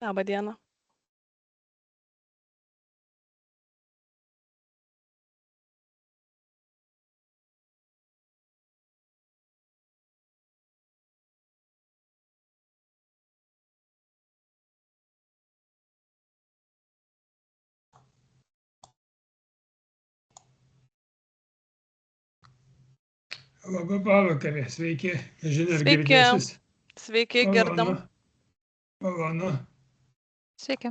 Labą dieną. Labą pavakarę, sveiki, nežinia, ar Sveiki. girdėsis. Sveiki, girdim. Malonu. Sveiki.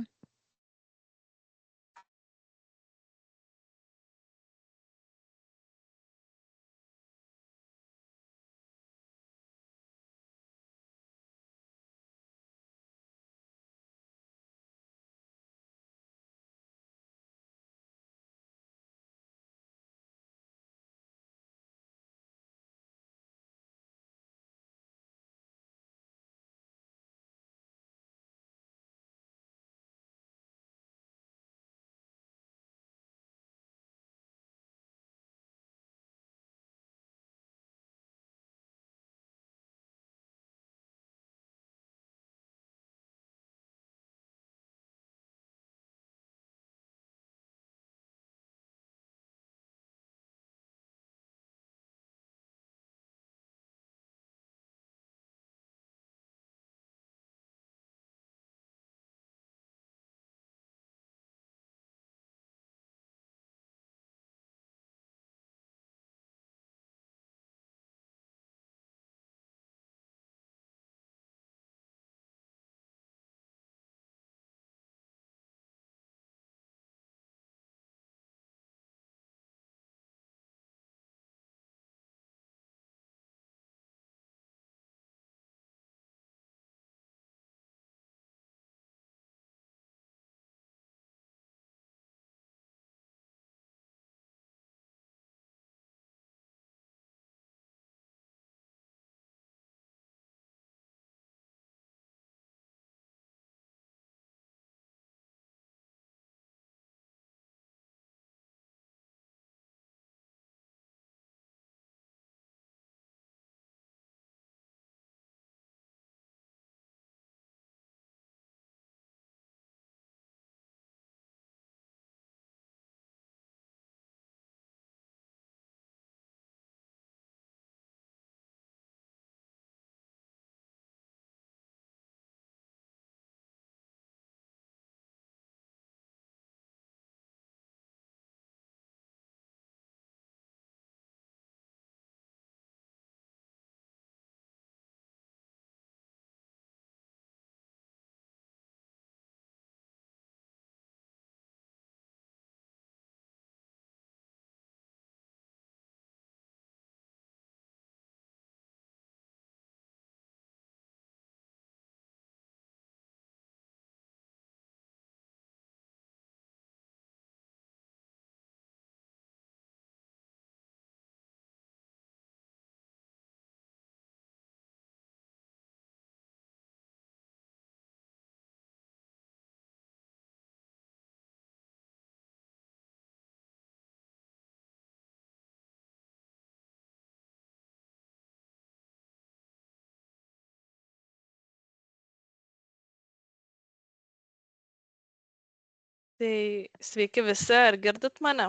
Tai sveiki visi, ar girdit mane?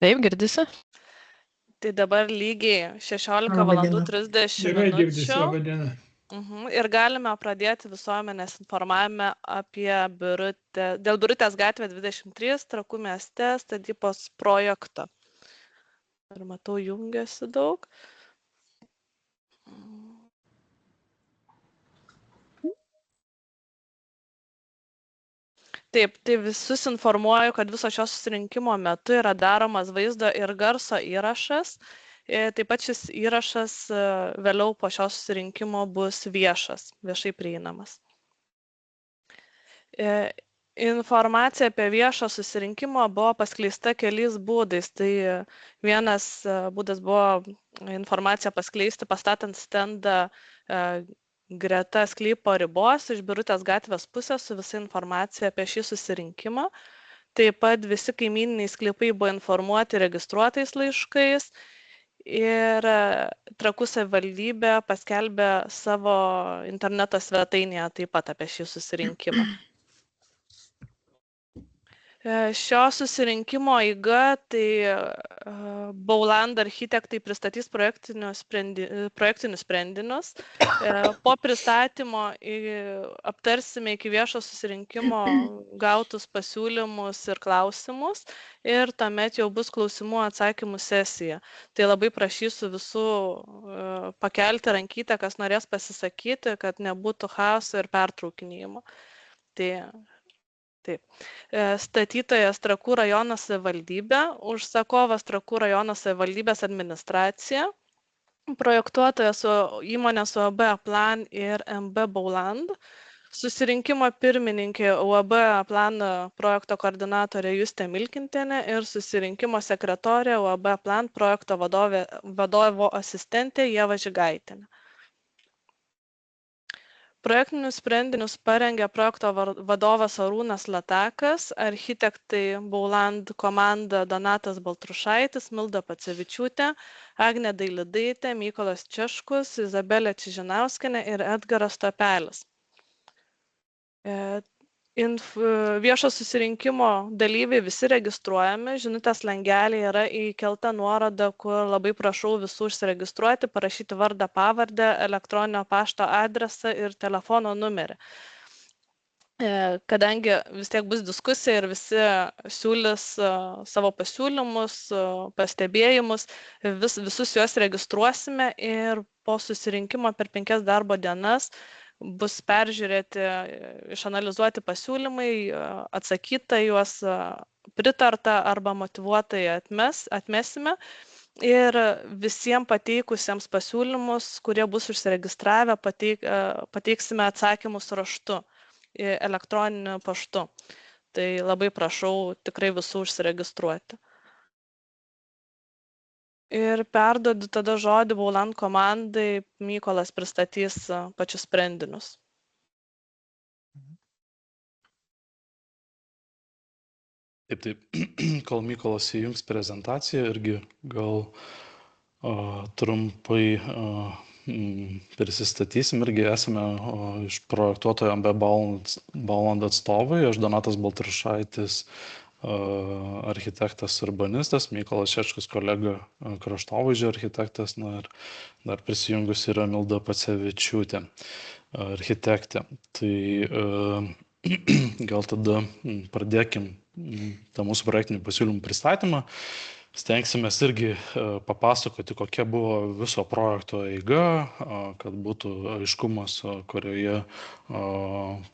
Taip, girdisi? Tai dabar lygiai 16 Labą valandų dieną. 30 Gerai girdisi, minučių. labą dieną. Ir galime pradėti visuomenės informavimą apie dėl Birutės gatvė 23 Trakų mieste statybos projekto. Ir matau, jungiasi daug. Taip, tai visus informuoju, kad viso šio susirinkimo metu yra daromas vaizdo ir garso įrašas. Taip pat šis įrašas vėliau po šio susirinkimo bus viešas, viešai prieinamas. Informacija apie viešą susirinkimą buvo paskleista keliais būdais. Tai vienas būdas buvo informacija paskleisti pastatant stendą greta sklypo ribos iš Birutės gatvės pusės su visa informacija apie šį susirinkimą. Taip pat visi kaimyniniai sklypai buvo informuoti registruotais laiškais ir Trakų savivaldybė paskelbė savo interneto svetainėje taip pat apie šį susirinkimą. Šio susirinkimo eiga, tai Bauland architektai pristatys projektinius sprendinius. Po pristatymo aptarsime iki viešo susirinkimo gautus pasiūlymus ir klausimus ir tuomet jau bus klausimų atsakymų sesija. Tai labai prašysiu visų pakelti rankytę, kas norės pasisakyti, kad nebūtų chaoso ir pertraukinėjimo. Taip. Statytojas Trakų rajono savivaldybė, užsakovas Trakų rajono savivaldybės administracija, projektuotojas įmonės UAB Plan ir MB Bauland, susirinkimo pirmininkė UAB Plan projekto koordinatorė Justė Milkintienė ir susirinkimo sekretorė UAB Plan projekto vadovo asistentė Ieva Žigaitinė. Projektinius sprendinius parengė projekto vadovas Arūnas Latakas, architektai Bauland komanda Donatas Baltrušaitis, Milda Pacevičiūtė, Agnė Dailidaitė, Mykolas Češkus, Izabelė Čižinauskienė ir Edgaras Topelis. Viešo susirinkimo dalyviai visi registruojami, žinutės langelyje yra įkelta nuoroda, kur labai prašau visų užsiregistruoti, parašyti vardą, pavardę, elektroninio pašto adresą ir telefono numerį. Kadangi vis tiek bus diskusija ir visi siūlys savo pasiūlymus, pastebėjimus, visus juos registruosime ir po susirinkimo per 5 darbo dienas bus peržiūrėti, išanalizuoti pasiūlymai, atsakyta juos, pritarta arba motyvuotai atmesime ir visiems pateikusiems pasiūlymus, kurie bus užsiregistravę, pateiksime atsakymus raštu elektroniniu paštu. Tai labai prašau tikrai visų užsiregistruoti. Ir perduodu tada žodį Bauland komandai, Mykolas pristatys pačius sprendinius. Taip, kol Mykolas įjungs prezentaciją, irgi gal trumpai prisistatysim, irgi esame iš projektuotojo MB Bauland atstovai, aš Donatas Baltrušaitis, architektas urbanistas, Mykolas Češkus kolega kraštovaizdžio architektas, ir dar prisijungus yra Milda Pacevičiūtė, architektė. Tai gal tada pradėkim tą mūsų projektinį pasiūlymų pristatymą. Stengsimės irgi papasakoti, kokia buvo viso projekto eiga, kad būtų aiškumas, kurioje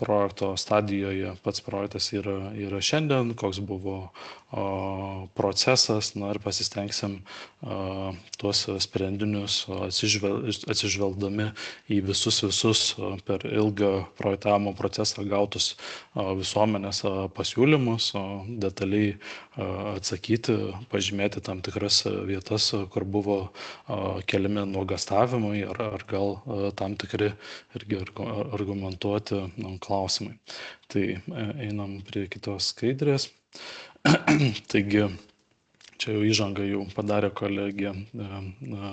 projekto stadijoje pats projektas yra šiandien, koks buvo procesas, ir pasistengsim tuos sprendinius atsižvelgdami į visus per ilgą projektavimo procesą gautus visuomenės pasiūlymus, detaliai atsakyti, pažymėti tam tikras vietas, kur buvo keliami nuogastavimai ar gal tam tikri irgi argumentuoti klausimai. Tai einam prie kitos skaidrės. Taigi, čia jau įžangą jau padarė kolegė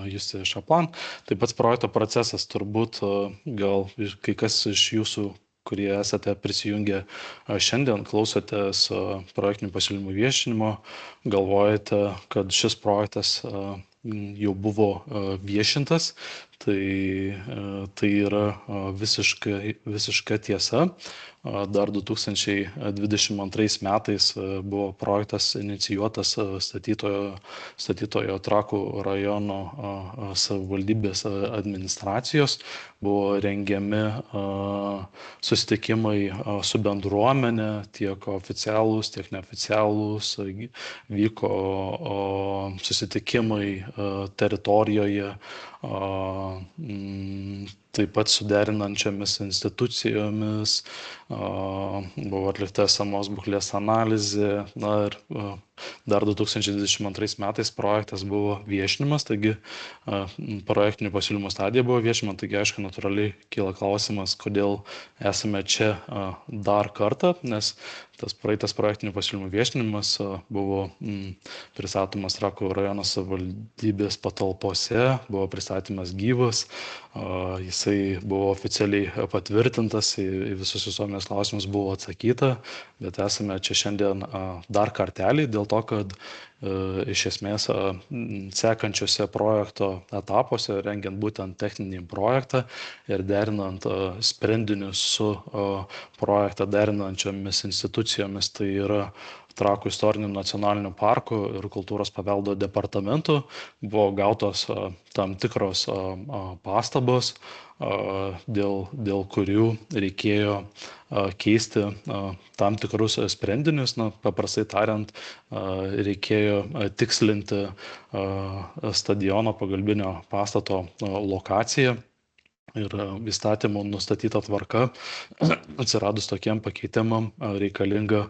Justė Šaplan. Tai pats projekto procesas turbūt gal kai kas iš jūsų, kurie esate prisijungę šiandien, klausotės projektinių pasiūlymų viešinimo, galvojate, kad šis projektas jau buvo viešintas, tai yra visiška tiesa. Dar 2022 metais buvo projektas inicijuotas statytojo Trakų rajono savivaldybės administracijos. Buvo rengiami susitikimai su bendruomenė, tiek oficialūs, tiek neoficialūs. Vyko susitikimai teritorijoje, taip pat suderinančiomis institucijomis, buvo atlikta esamos būklės analizė, na ir dar 2022 metais projektas buvo viešinimas, taigi projektinių pasiūlymų stadija buvo viešinima, taigi aišku, natūraliai kyla klausimas, kodėl esame čia dar kartą, nes tas praeitas projektinių pasiūlymų viešinimas buvo pristatomas Trakų rajono savivaldybės patalpose, buvo pristatymas gyvas, jisai buvo oficialiai patvirtintas, į visus visuomenės klausimus buvo atsakyta, bet esame čia šiandien dar kartelį dėl to, kad iš esmės sekančiose projekto etapuose, rengiant būtent techninį projektą ir derinant sprendinius su projektą derinančiomis institucijomis, tai yra Trakų istoriniu nacionaliniu parku ir kultūros paveldo departamentu, buvo gautos tam tikros pastabos, dėl kurių reikėjo keisti tam tikrus sprendinius. Na, paprastai tariant, reikėjo tikslinti stadiono pagalbinio pastato lokaciją. Ir įstatymų nustatyta tvarka, atsiradus tokiem pakeitimam, reikalinga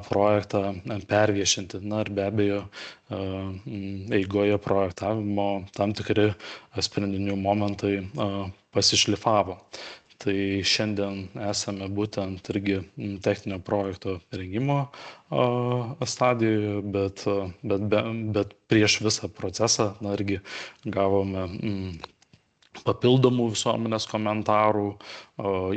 projektą perviešinti. Na ir be abejo, eigoje projektavimo tam tikri sprendinių momentai pasišlifavo. Tai šiandien esame būtent irgi techninio projekto rengimo stadijoje, bet prieš visą procesą, na, irgi gavome papildomų visuomenės komentarų,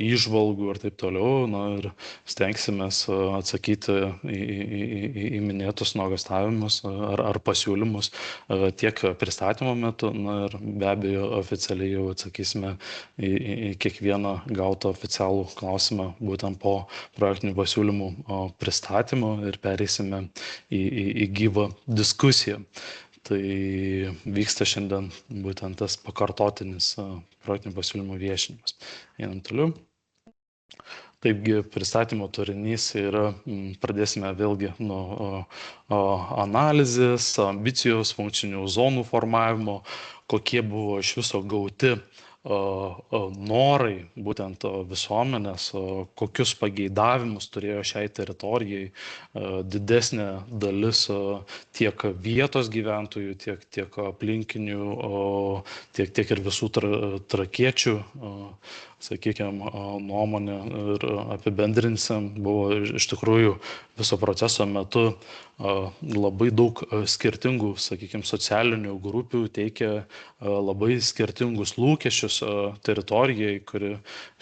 įžvalgų ir taip toliau. Na ir stengsimės atsakyti į minėtus nuogąstavimus ar pasiūlymus tiek pristatymo metu, na ir be abejo oficialiai jau atsakysime į kiekvieną gautą oficialų klausimą būtent po projektinių pasiūlymų pristatymo ir pereisime į gyvą diskusiją. Tai vyksta šiandien būtent tas pakartotinis projektinių pasiūlymų viešinimas. Einam toliau. Taipgi pristatymo turinys yra, pradėsime vėlgi nuo analizės, ambicijos, funkcinių zonų formavimo, kokie buvo iš viso gauti norai būtent visuomenės, kokius pageidavimus turėjo šiai teritorijai didesnė dalis tiek vietos gyventojų, tiek aplinkinių, tiek ir visų trakiečių, sakykime, nuomonė ir apibendrinsim. Buvo iš tikrųjų viso proceso metu labai daug skirtingų, sakykime, socialinių grupių teikia labai skirtingus lūkesčius teritorijai, kuri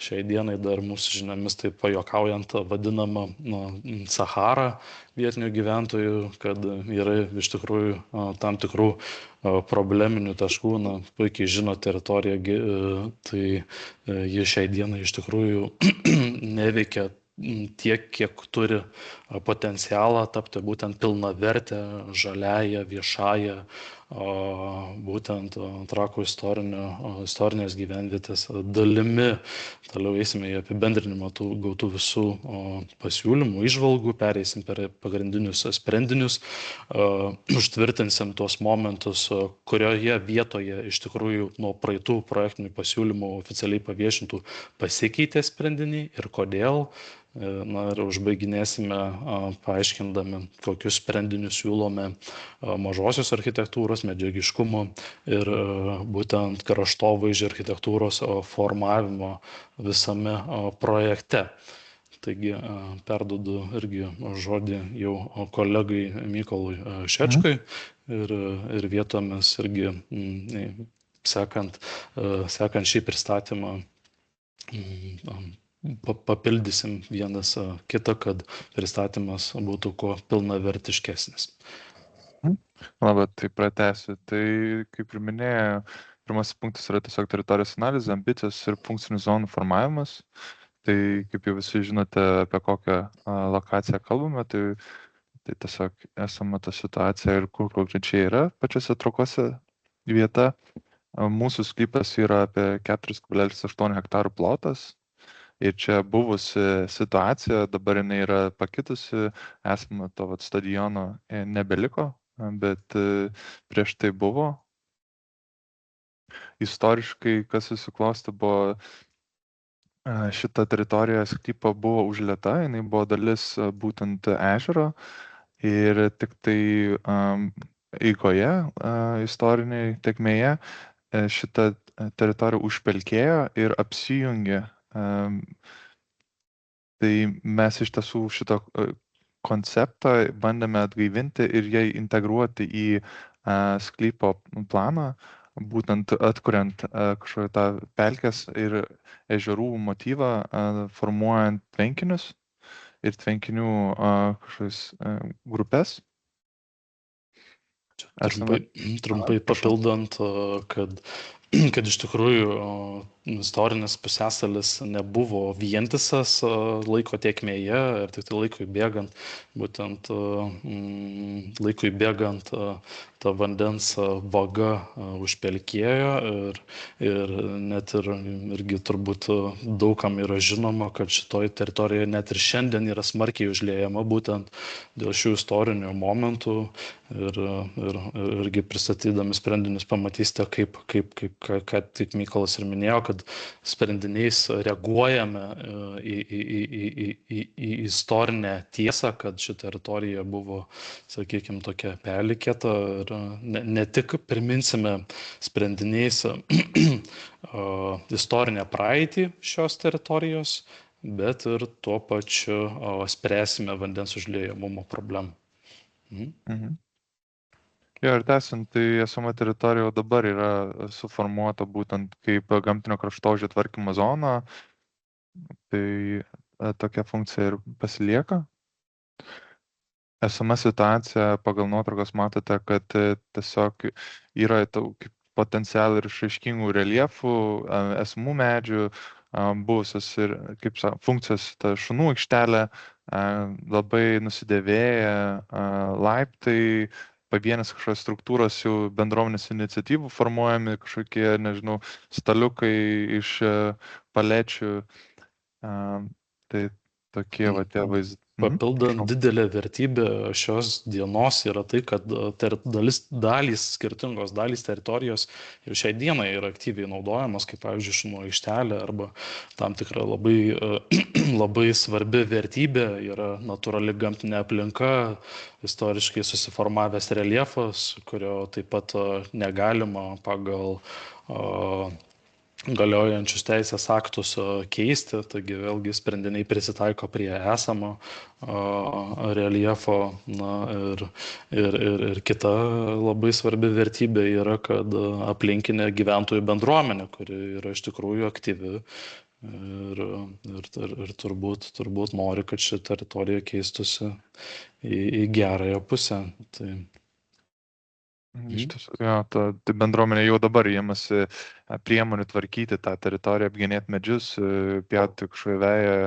šiai dienai dar mūsų žiniomis taip pajuokaujant vadinama Sahara vietinių gyventojų, kad yra iš tikrųjų tam tikrų probleminių taškų. Na, puikiai žino teritoriją, tai ji šiai dienai iš tikrųjų neveikia tiek, kiek turi potencialą tapti būtent pilnavertę, žaliąją, viešąją, būtent Trakų istorinės gyvenvietės dalimi. Toliau eisime į apibendrinimą tų gautų visų pasiūlymų, įžvalgų, pereisim per pagrindinius sprendinius, užtvirtinsim tuos momentus, kurioje vietoje iš tikrųjų nuo praeitų projektinių pasiūlymų oficialiai paviešintų pasikeitė sprendiniai ir kodėl. Na ir užbaiginėsime paaiškindami, kokius sprendinius siūlome mažosios architektūros, medžiagiškumo ir būtent kraštovaizdžio architektūros formavimo visame projekte. Taigi perduodu irgi žodį jau kolegai Mykolui Šečkai ir vietomis irgi sekant šį pristatymą papildysim vienas kitą, kad pristatymas būtų kuo pilnavertiškesnis. Labai, tai pratęsiu. Tai, kaip ir minėjo, pirmasis punktas yra tiesiog teritorijos analizė, ambicijos ir funkcinių zonų formavimas. Tai, kaip jau visi žinote, apie kokią lokaciją kalbame, tai tiesiog esama ta situacija ir kur konkrečiai yra pačiose Trakuose vieta. Mūsų sklypas yra apie 4,8 hektarų plotas. Ir čia buvusi situacija, dabar jinai yra pakitusi, esama to stadiono nebeliko, bet prieš tai buvo. istoriškai, kas susiklosti buvo, šita teritorija sklypo buvo užlieta, jinai buvo dalis būtent ežero ir tik tai eigoje istoriniai tekmėje šita teritorija užpelkėjo ir apsijungė. Tai mes iš tiesų šitą konceptą bandėme atgaivinti ir jai integruoti į sklypo planą, būtent atkuriant kažkokią tą pelkės ir ežerų motyvą, formuojant tvenkinius ir tvenkinių kažkokias grupės. Trumpai papildant, kad iš tikrųjų istorinis pusiasalis nebuvo vientisas laiko tėkmėje ir tik tai laikui bėgant, būtent laikui bėgant ta vandens vaga užpelkėjo ir net irgi turbūt daugam yra žinoma, kad šitoj teritorijoje net ir šiandien yra smarkiai užliejama būtent dėl šių istorinių momentų irgi pristatydami sprendinius pamatysite, kad tik Mykolas ir minėjo, kad sprendiniais reaguojame į istorinę tiesą, kad ši teritorija buvo, sakykime, tokia perlikėta ir ne tik priminsime sprendiniais istorinę praeitį šios teritorijos, bet ir tuo pačiu spręsime vandens užliejamumo problemą. Jo, ir tęsiant, tai esama teritorija jau dabar yra suformuota būtent kaip gamtinio kraštovaizdžio tvarkymo zona, tai tokia funkcija ir pasilieka. Esama situacija, pagal nuotraukas matote, kad tiesiog yra potencialų ir išraiškingų reljefų, esamų medžių, buvusios ir kaip funkcijos ta šunų aikštelė, labai nusidėvėję laiptai, pavienės kažkokios struktūros jau bendruomenės iniciatyvų formuojami, kažkokie, nežinau, staliukai iš palečių. Tai tokie va tie vaizdai. Papildant didelę vertybę šios dienos yra tai, kad skirtingos dalys teritorijos jau šiai dienai yra aktyviai naudojamos, kaip pavyzdžiui šunų aikštelė arba tam tikra labai svarbi vertybė yra natūrali gamtinė aplinka, istoriškai susiformavęs reljefas, kurio taip pat negalima pagal galiojančius teisės aktus keisti, taigi vėlgi sprendiniai prisitaiko prie esamo reljefo. Ir kita labai svarbi vertybė yra, kad aplinkinė gyventojų bendruomenė, kuri yra iš tikrųjų aktyvi ir turbūt nori, kad ši teritorija keistusi į gerąją pusę. Iš tiesų, tai bendruomenė jau dabar ėmasi priemonių tvarkyti tą teritoriją, apgenėti medžius, pjauti kažkokią veją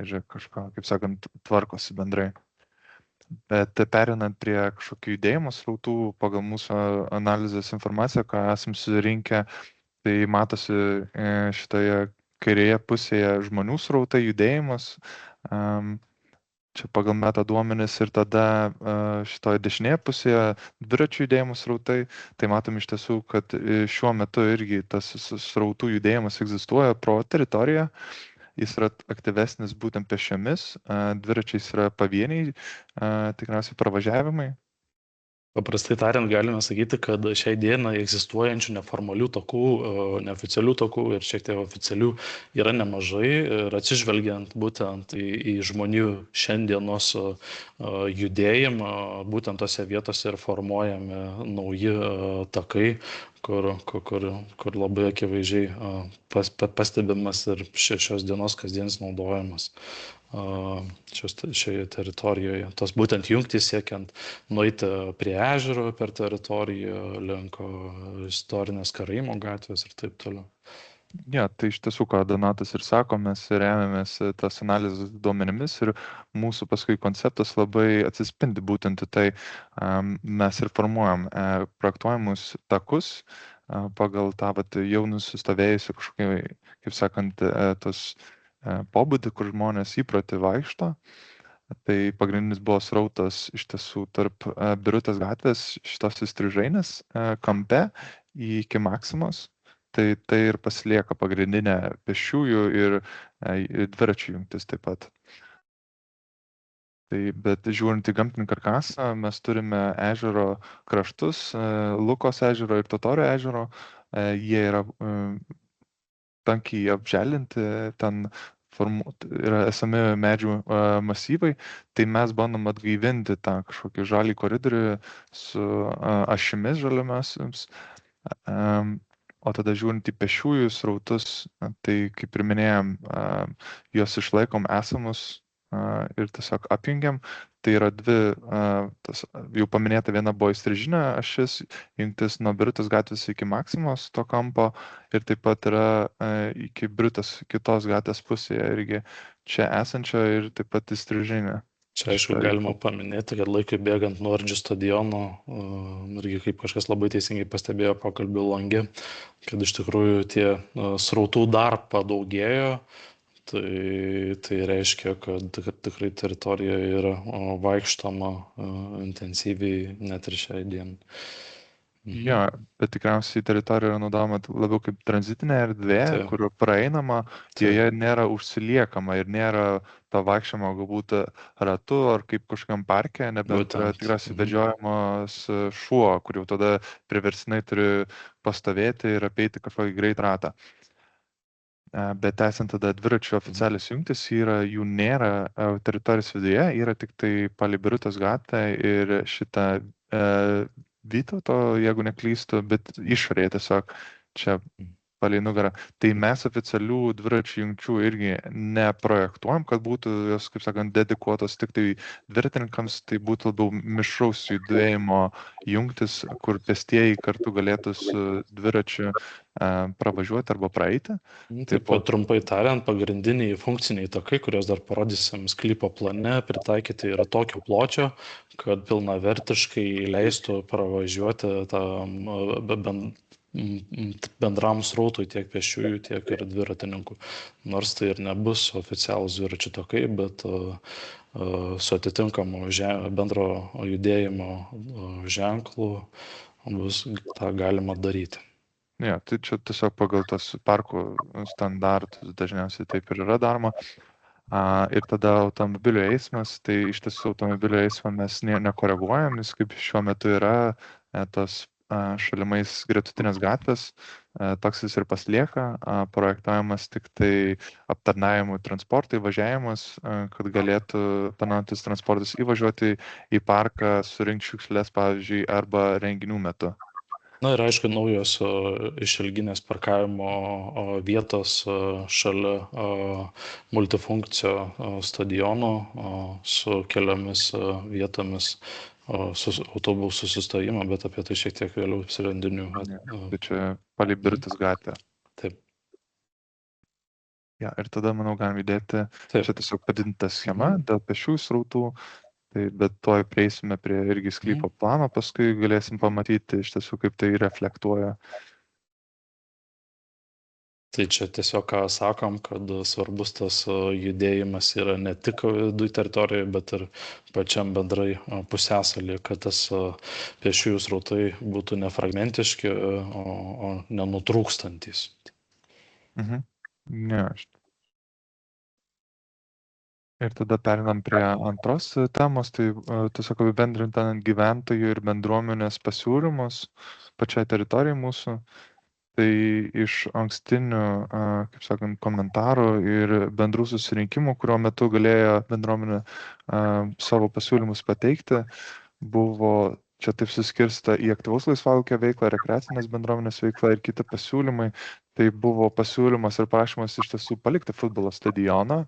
ir kažką, kaip sakant, tvarkosi bendrai. Bet perinant prie kažkokių judėjimo srautų, pagal mūsų analizės informaciją, ką esam surinkę, tai matosi šitoje kairėje pusėje žmonių srautai, judėjimas. Čia pagal meta duomenis ir tada šitoje dešinėje pusėje dviračių judėjimo srautai. Tai matom iš tiesų, kad šiuo metu irgi tas srautų judėjimas egzistuoja pro teritoriją. Jis yra aktyvesnis būtent pėsčiomis, dviračiais yra pavieniai, tikriausiai pravažiavimai. Paprastai tariant, galime sakyti, kad šiai dienai egzistuojančių neformalių takų, neoficialių takų ir šiek tiek oficialių yra nemažai ir atsižvelgiant būtent į žmonių šiandienos judėjimą, būtent tose vietose ir formuojami nauji takai, kur labai akivaizdžiai pastebimas ir šios dienos kasdienis naudojimas šioje teritorijoje. Tos būtent jungtys siekiant nueiti prie ežero per teritoriją, link istorinės Karaimų gatvės ir taip toliau. Ja, tai iš tiesų, ką Donatas ir sako, mes remiamės tas analizės duomenimis ir mūsų paskui konceptas labai atsispindi būtent į tai. Mes ir formuojam projektuojamus takus pagal tą jau nusistovėjusi kažkokie, kaip sakant, tos pobūdį, kur žmonės įproti vaikšto. Tai pagrindinis buvo srautas iš tiesų tarp Birutės gatvės šitos įstrižainės kampe iki Maksimos. tai ir pasilieka pagrindinė pėsčiųjų ir dviračių jungtis taip pat. Tai, bet žiūrint į gamtinį karkasą, mes turime ežero kraštus, Lukos ežero ir Totorio ežero. Jie yra tankiai apželinti, ten yra esami medžių masyvai, tai mes bandom atgaivinti tą kažkokį žalį koridorių su ašimis žaliomis. O tada žiūrint į pėsčiųjų srautus, tai kaip ir minėjom, juos išlaikom esamus ir tiesiog apjungiam. Tai yra dvi, jau paminėta viena buvo įstrižinė ašis, jungtis nuo Birutės gatvės iki Maksimos to kampo ir taip pat yra iki Birutės kitos gatvės pusėje irgi čia esančio ir taip pat įstrižinė. Čia aišku galima paminėti, kad laikui bėgant nuo Ardžių stadiono, irgi kaip kažkas labai teisingai pastebėjo pokalbių lange, kad iš tikrųjų tie srautų dar padaugėjo. Tai reiškia, kad tikrai teritorija yra vaikštoma intensyviai net ir šiai dienai. Jo, bet tikriausiai teritorija yra naudojama labiau kaip tranzitinė erdvė, kur praeinama, joje nėra užsiliekama ir nėra to vaikščiamo galbūt ratu ar kaip kažkam parke, nebent yra tikriausiai vedžiojamas šuo, kur jau tada priversinai turi pastovėti ir apeiti kažkokį greit ratą. Bet esant tada dviračių oficialios jungtis, jų nėra teritorijos viduje, yra tik tai palei Birutės gatvę ir šitą Vytauto, jeigu neklystu, bet išorėje tiesiog čia palei nugarą. Tai mes oficialių dviračių jungčių irgi neprojektuojam, kad būtų jos, kaip sakant, dedikuotos tik tai dviratininkams, tai būtų labiau mišraus judėjimo jungtis, kur pėstieji kartu galėtų su dviračiu pravažiuoti arba praeiti. Taip pat trumpai tariant, pagrindiniai funkciniai takai, kurios dar parodysim sklypo plane, pritaikyti yra tokio pločio, kad pilnavertiškai leistų pravažiuoti tą bendram srautui tiek pėsčiųjų, tiek ir dviratininkų. Nors tai ir nebus oficialūs dviračių takai, bet su atitinkamu bendro judėjimo ženklu bus tą galima daryti. Ja, tai čia tiesiog pagal tos parkų standartus dažniausiai taip ir yra daroma. Ir tada automobilio eismas, tai iš tiesų automobilio eismą mes nekoreguojam, jis kaip šiuo metu yra tos šalimais gretutinės gatvės, toks jis ir paslieka, projektuojamas tik tai aptarnavimui transportai, važiavimas, kad galėtų tarnaujantis transportas įvažiuoti į parką, surinkti šiukšles, pavyzdžiui, arba renginių metu. Na ir aišku, naujos išilginės parkavimo vietos šalia multifunkcio stadiono su keliomis vietomis autobusų sustojimą, bet apie tai šiek tiek vėliau sprendinių. Tai čia palei Birutės gatvę. Taip. Ja, ir tada, manau, galim įdėti čia tiesiog padidinta schema dėl pėsčiųjų srautų, bet tuoj prieisime prie irgi sklypo plano, paskui galėsim pamatyti iš tiesų, kaip tai reflektuoja. Tai čia tiesiog ką sakom, kad svarbus tas judėjimas yra ne tik viduje teritorijoje, bet ir pačiam bendrai pusiasalyje, kad tas pėsčiųjų srautai būtų ne fragmentiški, o nenutrūkstantis. Ne, ir tada perinam prie antros temos, tai tiesiog apibendrintant gyventojų ir bendruomenės pasiūlymus pačiai teritorijai mūsų. Tai iš ankstinių, kaip sakant, komentarų ir bendrų susirinkimų, kurio metu galėjo bendruomenė savo pasiūlymus pateikti, buvo čia taip suskirsta į aktyvaus laisvalaikio veiklą, rekreacinės bendruomenės veiklą ir kiti pasiūlymai. Tai buvo pasiūlymas ir prašymas iš tiesų palikti futbolo stadioną.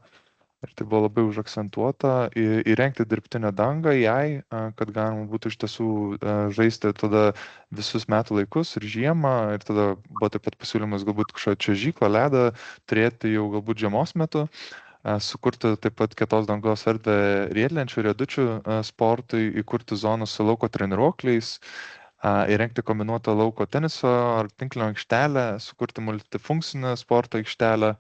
Ir tai buvo labai užakcentuota, įrengti dirbtinę dangą jai, kad galima būtų iš tiesų žaisti tada visus metų laikus ir žiemą. Ir tada buvo taip pat pasiūlymas galbūt kažkokią čiuožyklą, ledą turėti jau galbūt žiemos metu, sukurti taip pat kietos dangos erdvę riedlenčių, riedučių sportui, įkurti zonų su lauko treniruokliais, įrengti kombinuotą lauko teniso ar tinklinio aikštelę, sukurti multifunkcinę sporto aikštelę.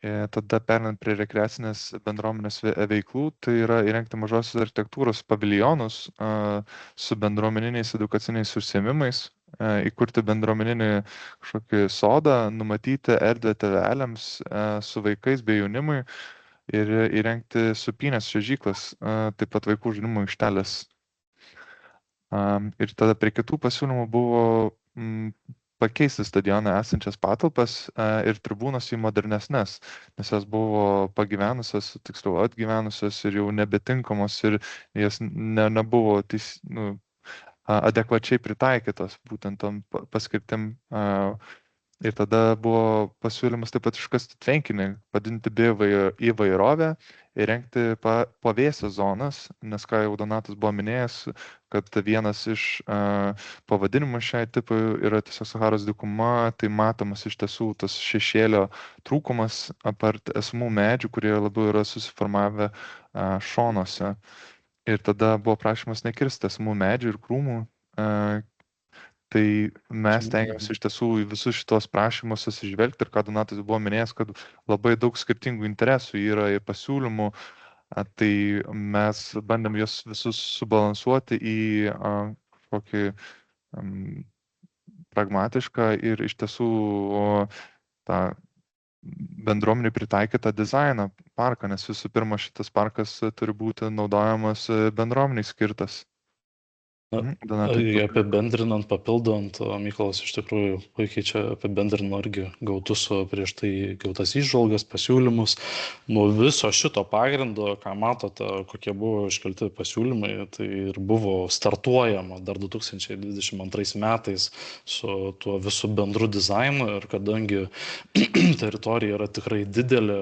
Tada perinant prie rekreacinės bendruomenės veiklų, tai yra įrengti mažosios architektūros paviljonus su bendruomeniniais edukaciniais užsiėmimais įkurti bendruomeninį kažkokį sodą, numatyti erdvę tėveliams su vaikais bei jaunimui ir įrengti supynės čiuožyklas, taip pat vaikų žaidimų aikštelės. Ir tada prie kitų pasiūlymų buvo pakeisti stadioną esančias patalpas ir tribūnas į modernesnes, nes jos buvo pagyvenusios, tiksliau atgyvenusios ir jau nebetinkamos ir jas nebuvo adekvačiai pritaikytos būtent tom paskirtim. Ir tada buvo pasiūlymas taip pat iškasti tvenkinį, padinti įvairovę, įrengti pavėsio zonas, nes ką jau Donatas buvo minėjęs, kad vienas iš pavadinimų šiai tipui yra tiesiog Saharos dykuma, tai matomas iš tiesų tas šešėlio trūkumas apart esamų medžių, kurie labiau yra susiformavę šonuose. Ir tada buvo prašymas nekirsti esamų medžių ir krūmų. Tai mes tengiamės iš tiesų į visus šitos prašymus atsižvelgti ir ką Donatas buvo minėjęs, kad labai daug skirtingų interesų yra ir pasiūlymų, tai mes bandėm juos visus subalansuoti į kokį pragmatišką ir iš tiesų tą bendruomenį pritaikytą dizainą parką, nes visų pirma šitas parkas turi būti naudojamas bendruomeniai skirtas. Apibendrinant, papildant, Mykolas iš tikrųjų puikiai čia apibendrino irgi gautus prieš tai gautas įžvalgas, pasiūlymus. Nuo viso šito pagrindo, ką matote, kokie buvo iškelti pasiūlymai, tai ir buvo startuojama dar 2022 metais su tuo visų bendru dizainu ir kadangi teritorija yra tikrai didelė,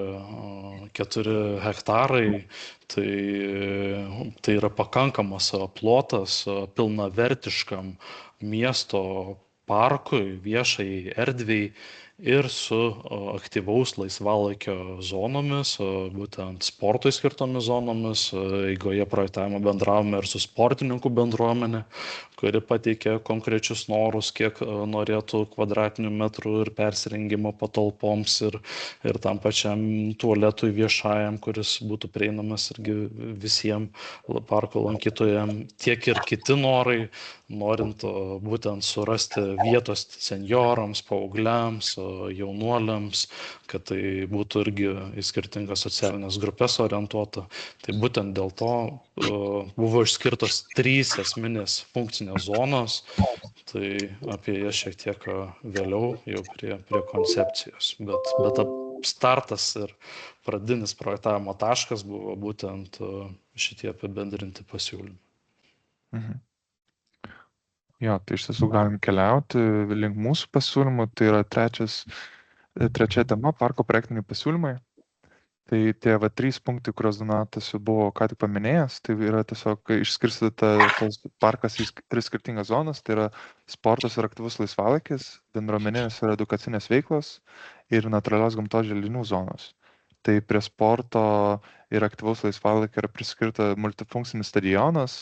4 hektarai, tai yra pakankamas plotas pilnavertiškam miesto parkui, viešai erdvei ir su aktyvaus laisvalaikio zonomis, būtent sportui skirtomis zonomis. Eigoje projektavimo bendravome ir su sportininkų bendruomenė, kuri pateikė konkrečius norus, kiek norėtų kvadratinių metrų ir persirengimo patalpoms ir tam pačiam tualetui viešajam, kuris būtų prieinamas irgi visiems parko lankytojams. Tiek ir kiti norai, norint būtent surasti vietos senjorams, paaugliams, jaunuoliams, kad tai būtų irgi į skirtingas socialinės grupės orientuota. Tai būtent dėl to buvo išskirtos 3 esminės funkcinės zonos, tai apie jas šiek tiek vėliau jau prie koncepcijos. Bet startas ir pradinis projektavimo taškas buvo būtent šitie apibendrinti pasiūlymai. Jo, tai iš tiesų galim keliauti link mūsų pasiūlymų, tai yra trečia tema, parko projektiniai pasiūlymai. Tai tie 3 punktai, kurios Donatas jau buvo ką tik paminėjęs, tai yra tiesiog išskirstyta tas parkas į 3 skirtingas zonas, tai yra sportas ir aktyvus laisvalaikis, bendruomeninės ir edukacinės veiklos ir natūralios gamtos želdinių zonos. Tai prie sporto ir aktyvaus laisvalaikio yra priskirta multifunkcinis stadionas,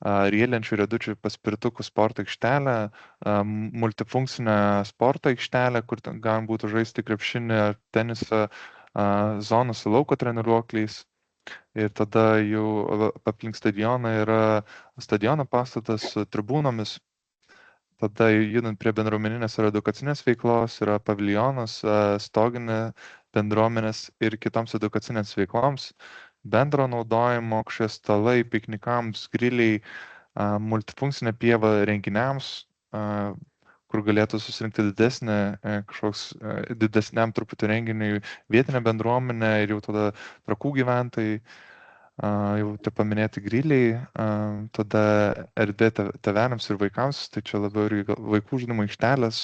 riedlenčių riedučių paspirtukų sporto aikštelė, multifunkcinė sporto aikštelė, kur galima būtų žaisti krepšinį ar tenisą, zonos su lauko treniruokliais. Ir tada jau aplink stadioną yra stadiono pastatas su tribūnomis. Tada judant prie bendruomeninės ir edukacinės veiklos yra paviljonas, stoginė bendruomenės ir kitoms edukacinėms veikloms, bendro naudojimo kažkokie stalai, piknikams, griliai, multifunkcinė pieva renginiams, kur galėtų susirinkti didesniam truputį renginiui vietinę bendruomenę ir jau tada Trakų gyventojai, jau te paminėti griliai, tada erdvė tėveliams ir vaikams, tai čia labiau ir vaikų žaidimų aikštelės,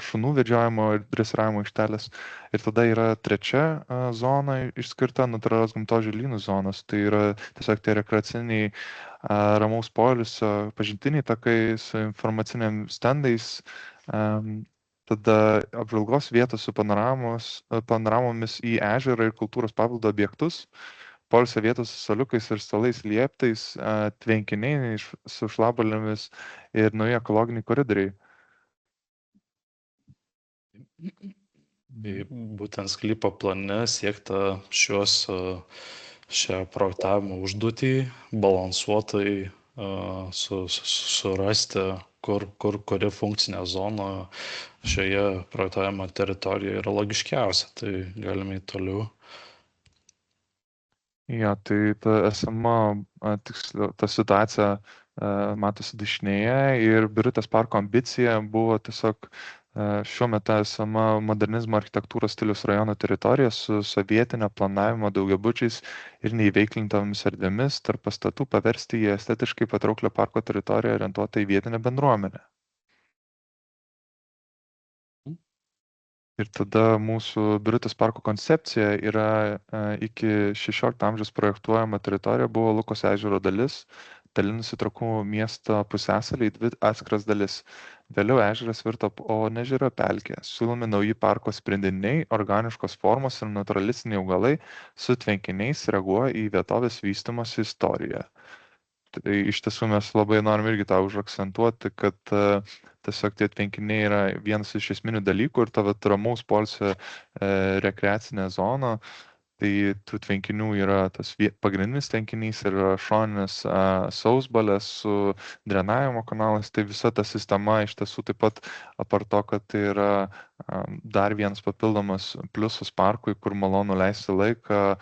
šunų vedžiojimo ir dresiravimo aikštelės. Ir tada yra trečia zona išskirta natūralios gamtos želdynų zonos, tai yra tiesiog tie rekreaciniai ramaus poilsio pažintiniai takai su informaciniam stendais, tada apžvalgos vietos su panoramomis į ežerą ir kultūros paveldo objektus, poilsio vietos su staliukais ir stalais lieptais, tvenkiniai su šlabalėmis ir nauji ekologiniai koridoriai. Būtent sklypo plane siekta šią projektavimo užduotį balansuotai surasti, kuri funkcinė zona šioje projektuojama teritorijoje yra logiškiausia. Tai galime į toliau. Jo, tai ta esama, tiksliau, ta situacija matosi dešinėje ir Birutės parko ambicija buvo tiesiog šiuo metu esama modernizmo architektūros stiliaus rajono teritorija su sovietinio planavimo daugiabučiais ir neįveiklintomis erdvėmis tarp pastatų paversti į estetiškai patrauklę parko teritoriją orientuotą į vietinę bendruomenę. Ir tada mūsų Birutės parko koncepcija yra iki 16 amžiaus projektuojama teritorija buvo Lukos ežero dalis, dalinusi Trakų miesto pusiasalį į 2 atskiras dalis. Vėliau ežeras virto Onežerio pelkė. Siūlomi nauji parko sprendiniai, organiškos formos ir natūralistiniai augalai su tvenkiniais reaguoja į vietovės vystymosi istoriją. Tai iš tiesų mes labai norim irgi tą užakcentuoti, kad tiesiog tie tvenkiniai yra vienas iš esminių dalykų ir ta ramaus poilsio rekreacinė zona. Tai tų tvenkinių yra tas pagrindinis tvenkinys ir šoninis sausbalės su drenavimo kanalais. Tai visa ta sistema iš tiesų taip pat apart to, kad tai yra dar vienas papildomas pliusas parkui, kur malonu leisti laiką.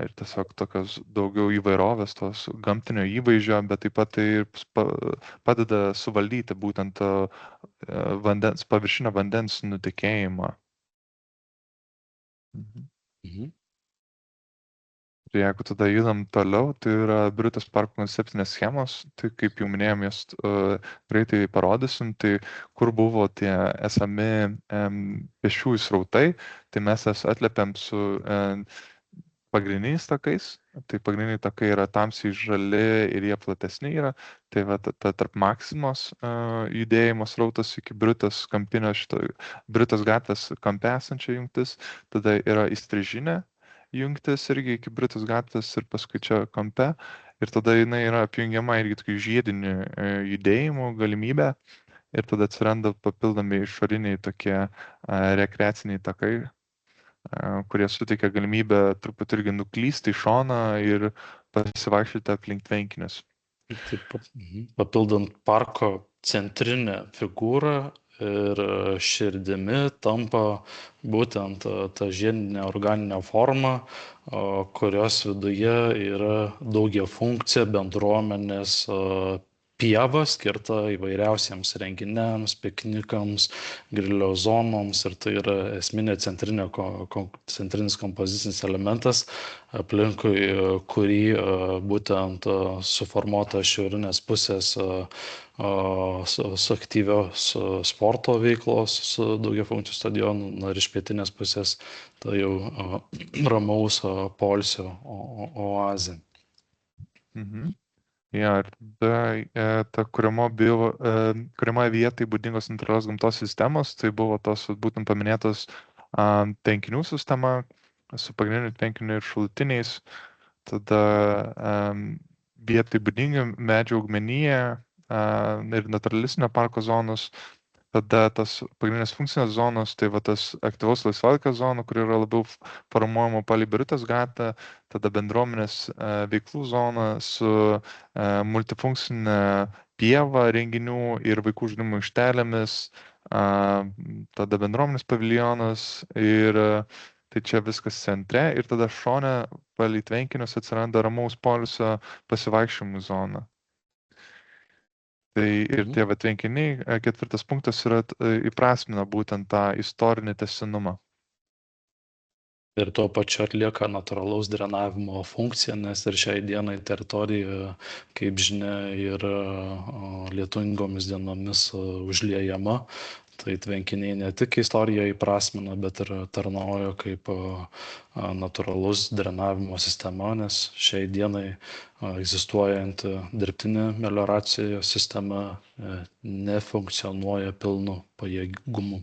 Ir tiesiog tokios daugiau įvairovės, tos gamtinio įvaizdžio, bet taip pat tai padeda suvaldyti būtent paviršinio vandens nutekėjimą. Ir jeigu tada judam toliau, tai yra Birutės parko koncepcinės schemos, tai kaip jau minėjom, jas greitai parodysim, tai kur buvo tie esami pėsčiųjų srautai, tai mes jas atliepiam su pagrindiniais takais, tai pagrindiniai takai yra tamsiai žali ir jie platesni yra, tai va ta tarp Maksimos judėjimo srautas iki Birutės kampinio Birutės gatvės kampe esančia jungtis, tada yra įstrižinė jungtis irgi iki Birutės gatvės ir paskui čia kampe ir tada jinai yra apjungiama irgi tokių žiedinių judėjimų galimybę ir tada atsiranda papildomi išoriniai tokie rekreaciniai takai, kurie suteikia galimybę truputį irgi nuklysti į šoną ir pasivaikščioti aplink tvenkinius. Taip, papildant parko centrinę figūrą ir širdimi tampa būtent ta žiedinė organinė forma, kurios viduje yra daugiafunkcija bendruomenės pieva skirta įvairiausiems renginiams, piknikams, grilio zonoms ir tai yra esminė centrinis kompozicinis elementas, aplinkui kurį būtent suformuota šiaurinės pusės su aktyvios sporto veiklos, su daugiafunkciu stadionu, ir iš pietinės pusės tai jau ramaus poilsio oazė. Ja, ir tada ta kuriamoje vietai būdingos natūralios gamtos sistemos, tai buvo tos būtent paminėtos tvenkinių sistema su pagrindiniu tvenkiniu ir šalutiniais, tada vietai būdingi medžių augmenija ir natūralistinio parko zonos, tada tas pagrindinės funkcinės zonos, tai va tas aktyvaus laisvalaikio zona, kur yra labiau formuojama palei Birutės gatvę, tada bendruomenės veiklų zona su multifunkcinė pieva renginių ir vaikų žaidimų aikštelėmis, tada bendruomenės paviljonas ir tai čia viskas centre ir tada šone palei tvenkinius atsiranda ramaus poilsio pasivaikščiojimų zona. Tai ir tie tvenkiniai, 4 punktas yra įprasmina būtent tą istorinį tęstinumą. Ir tuo pačiu atlieka natūralaus drenavimo funkciją, nes ir šiai dienai teritorija, kaip žinia, yra lietingomis dienomis užliejama. Tai tvenkiniai ne tik istoriją įprasmina, bet ir tarnauja kaip natūralus drenavimo sistema, nes šiai dienai egzistuojanti dirbtinė melioracijos sistema nefunkcionuoja pilnu pajėgumu.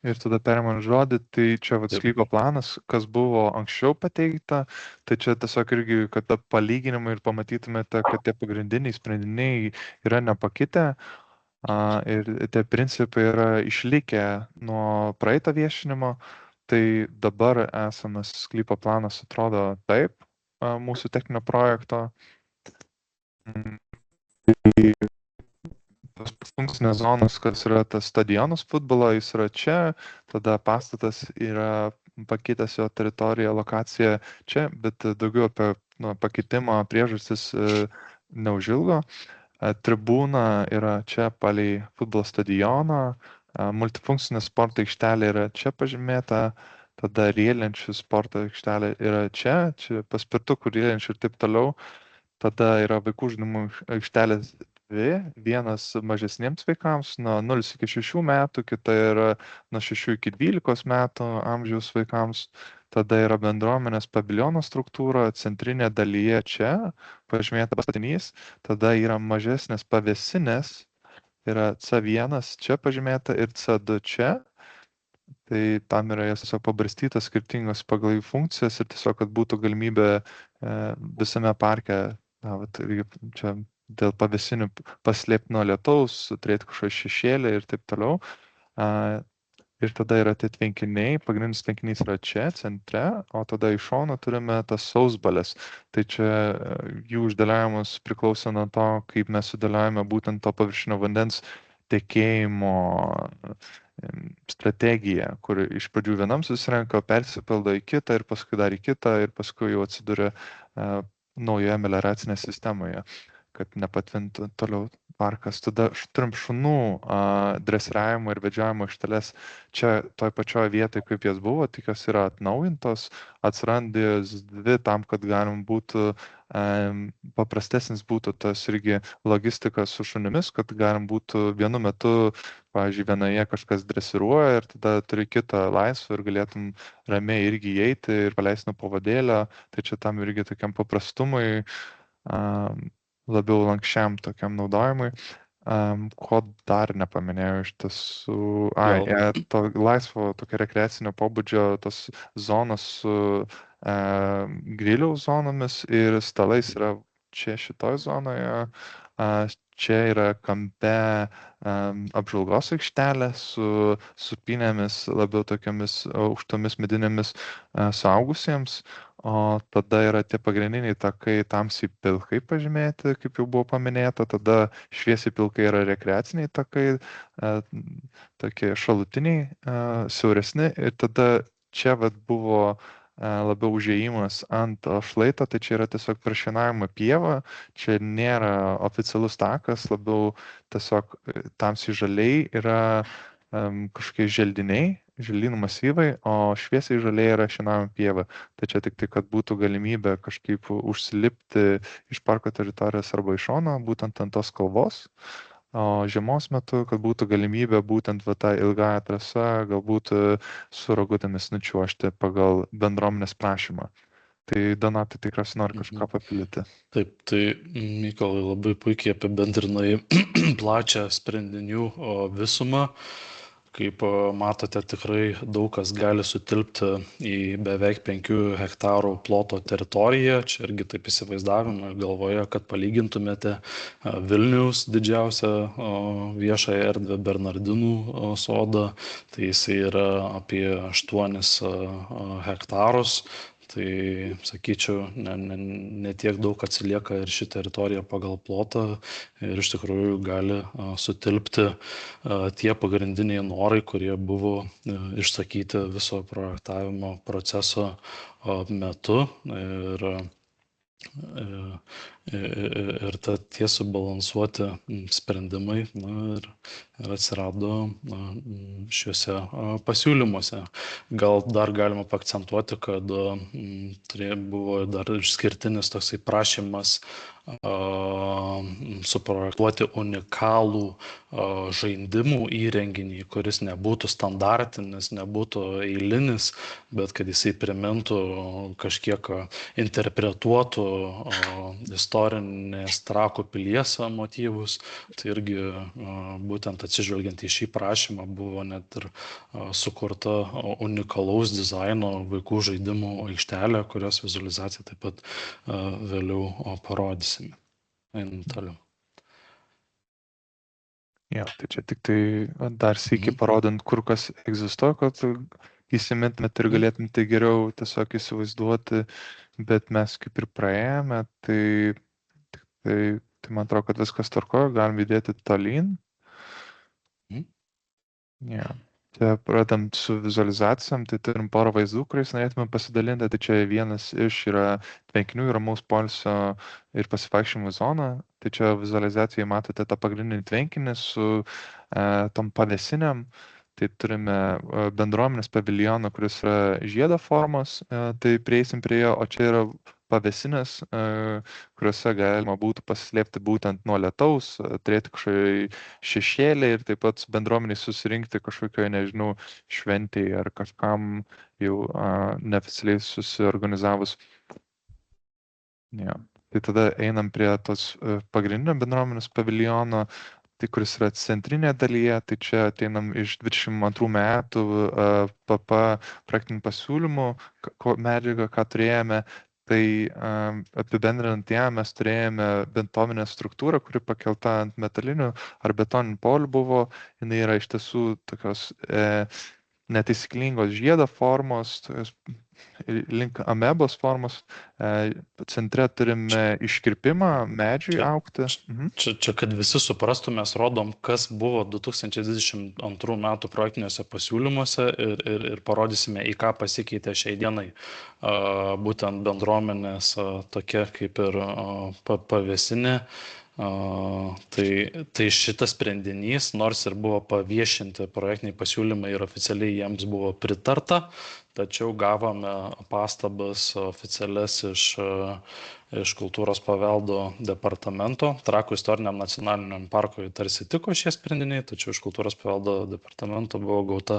Ir tada perimant žodį, tai čia sklypo planas, kas buvo anksčiau pateikta, tai čia tiesiog irgi, kad palyginimai ir pamatytumėte, kad tie pagrindiniai sprendiniai yra nepakitę. Ir tie principai yra išlikę nuo praeito viešinimo, tai dabar esamas sklypo planas atrodo taip mūsų techninio projekto. Tai tos funkcinės zonos, kas yra tas stadionas futbolo, jis yra čia, tada pastatas yra pakitęs jo teritoriją, lokaciją čia, bet daugiau apie pakitimą priežastis neužilgo. Tribūna yra čia palei futbolo stadioną, multifunkcinė sporto aikštelė yra čia pažymėta, tada riedlenčių sporto aikštelė yra čia paspirtukų, riedlenčių ir taip toliau. Tada yra vaikų žaidimų aikštelės dvi, vienas mažesniems vaikams nuo 0 iki 6 metų, kita yra nuo 6 iki 12 metų amžiaus vaikams. Tada yra bendruomenės paviljono struktūra, centrinė dalyje čia, pažymėta pastatinys, tada yra mažesnės pavėsinės, yra C1 čia pažymėta ir C2 čia. Tai tam yra jas tiesiog pabarstytas skirtingos pagal jų funkcijas ir tiesiog, kad būtų galimybė visame parke, čia dėl pavėsinių paslėpti nuo lietaus, turėti kažkokį šešėlį ir taip toliau. Ir tada yra tie tvenkiniai, pagrindinis tvenkinys yra čia, centre, o tada iš šono turime tas sausbalės. Tai čia jų uždėliavimas priklauso nuo to, kaip mes sudėliojame būtent to paviršinio vandens tekėjimo strategiją, kur iš pradžių vienam susirenka, persipildo į kitą ir paskui dar į kitą ir paskui jau atsiduria naujoje melioracinėje sistemoje, kad nepatvintų toliau parkas. Tada turim šunų dresiravimo ir vedžiojimo aikšteles čia toj pačioj vietoj, kaip jas buvo, tik jos yra atnaujintos, atsirandės dvi tam, kad galim būtų paprastesnis būtų tas irgi logistika su šunimis, kad galim būtų vienu metu, pavyzdžiui, vienoje kažkas dresiruoja ir tada turi kitą laisvą ir galėtum ramiai irgi įeiti ir paleisti nuo pavadėlio. Tai čia tam irgi tokiam paprastumui, labiau lankščiam tokiam naudojimui. Ko dar nepaminėjau iš tiesų, to laisvo tokio rekreacinio pobūdžio tos zonos su griliaus zonomis ir stalais yra čia šitoj zonoje. Čia yra kampe apžvalgos aikštelė su supynėmis, labiau tokiamis aukštomis medinėmis suaugusiems. O tada yra tie pagrindiniai takai tamsiai pilkai pažymėti, kaip jau buvo paminėta, tada šviesiai pilkai yra rekreaciniai takai, tokie šalutiniai, siauresni ir tada čia buvo labiau užėjimas ant šlaito, tai čia yra tiesiog prašienavimo pieva, čia nėra oficialus takas, labiau tiesiog tamsiai žaliai yra kažkokie želdiniai, želdynų masyvai, o šviesiai žaliai yra šienavimo pieva. Tai čia tik tai, kad būtų galimybė kažkaip užsilipti iš parko teritorijos arba iš šono, būtent ant tos kalvos. O žiemos metu, kad būtų galimybė būtent tą ilgąją trasą, galbūt su rogutėmis nučiuožti pagal bendruomenės prašymą. Tai Donatai tikriausiai nori kažką papildyti. Taip, tai Mykolai labai puikiai apibendrinai plačią sprendinių visumą. Kaip matote, tikrai daug kas gali sutilpti į beveik 5 hektarų ploto teritoriją. Čia irgi taip įsivaizdavimą galvoje, kad palygintumėte Vilniaus didžiausią viešąją erdvę Bernardinų sodą. Tai jisai yra apie 8 hektarus. Tai, sakyčiau, ne tiek daug atsilieka ir ši teritorija pagal plotą ir iš tikrųjų gali sutilpti tie pagrindiniai norai, kurie buvo išsakyti viso projektavimo proceso metu. Ir tie subalansuoti sprendimai ir atsirado šiuose pasiūlymuose. Gal dar galima paakcentuoti, kad buvo dar išskirtinis toksai prašymas suprojektuoti unikalų žaidimų įrenginį, kuris nebūtų standartinis, nebūtų eilinis, bet kad jisai primintų kažkiek interpretuotų istorinės Trakų pilies motyvus. Tai irgi būtent atsižvelgiant į šį prašymą buvo net ir sukurta unikalaus dizaino vaikų žaidimų aikštelė, kurios vizualizaciją taip pat vėliau parodysime. Einam toliau. Jo, tai čia tik tai dar sykį parodant, kur kas egzistuoja, kad įsimintumėt ir galėtumėte geriau tiesiog įsivaizduoti, bet mes kaip ir praėjome, tai Tai man atrodo, kad viskas tvarkoja, galim judėti tolyn. Ja. Čia pradedam su vizualizacijom, tai turim porą vaizdų, kuriais norėtume pasidalinti. Tai čia vienas iš yra tvenkinių, ramaus poilsio ir pasivaikščiojimų zona. Tai čia vizualizacijoje matote tą pagrindinį tvenkinį su tom pavėsinėm. Tai turime bendruomenės paviljoną, kuris yra žiedo formos, tai prieisim prie jo, o čia yra pavėsinės, kuriuose galima būtų pasislėpti būtent nuo lietaus, turėti kažkokį šešėlį ir taip pat bendruomeniai susirinkti kažkokioje, nežinau, šventėje ar kažkam jau neoficialiai susiorganizavus. Ja. Tai tada einam prie tos pagrindinio bendruomenės paviljono, tai kuris yra centrinė dalyje, tai čia ateinam iš 22 metų PP praktinių pasiūlymų medžiagą, ką turėjome. Tai apibendrinant ją, mes turėjome betoninę struktūrą, kuri pakelta ant metalinių ar betoninių polių buvo. Jinai yra iš tiesų tokios netaisyklingos žiedo formos, link amebos formos. Centre turime iškirpimą medžiui augti. Čia, kad visi suprastų, mes rodom, kas buvo 2022 metų projektiniuose pasiūlymuose ir parodysime, į ką pasikeitė šiai dienai. Būtent bendruomenės tokia kaip ir pavėsinė. Tai šitas sprendinys, nors ir buvo paviešinti projektiniai pasiūlymai ir oficialiai jiems buvo pritarta, tačiau gavome pastabas oficialias iš kultūros paveldo departamento. Trakų istoriniam nacionaliniam parkui tarsi tiko šie sprendiniai, tačiau iš kultūros paveldo departamento buvo gauta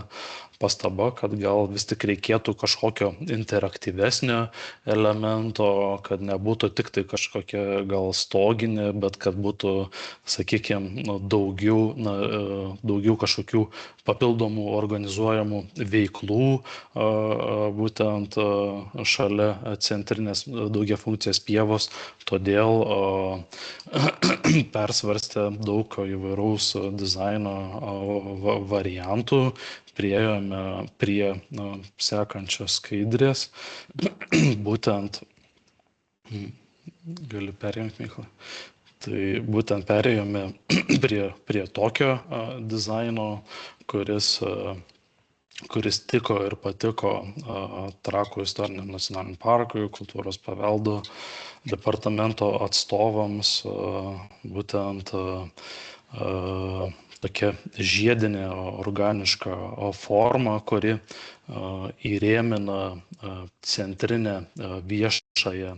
pastaba, kad gal vis tik reikėtų kažkokio interaktyvesnio elemento, kad nebūtų tik tai kažkokia gal stoginė, bet kad būtų, sakykime, daugiau kažkokių papildomų organizuojamų veiklų, būtent šalia centrinės daugiafunkcijos pievos, todėl persvarstė daug įvairaus dizaino variantų, priėjome prie sekančios skaidrės, būtent, gali perjungti, Mykolai, tai būtent perėjome prie tokio dizaino, kuris tiko ir patiko Trakų istoriniam nacionaliniam parkui, kultūros paveldo departamento atstovams, būtent tokia žiedinė organiška forma, kuri įrėmina centrinę viešąją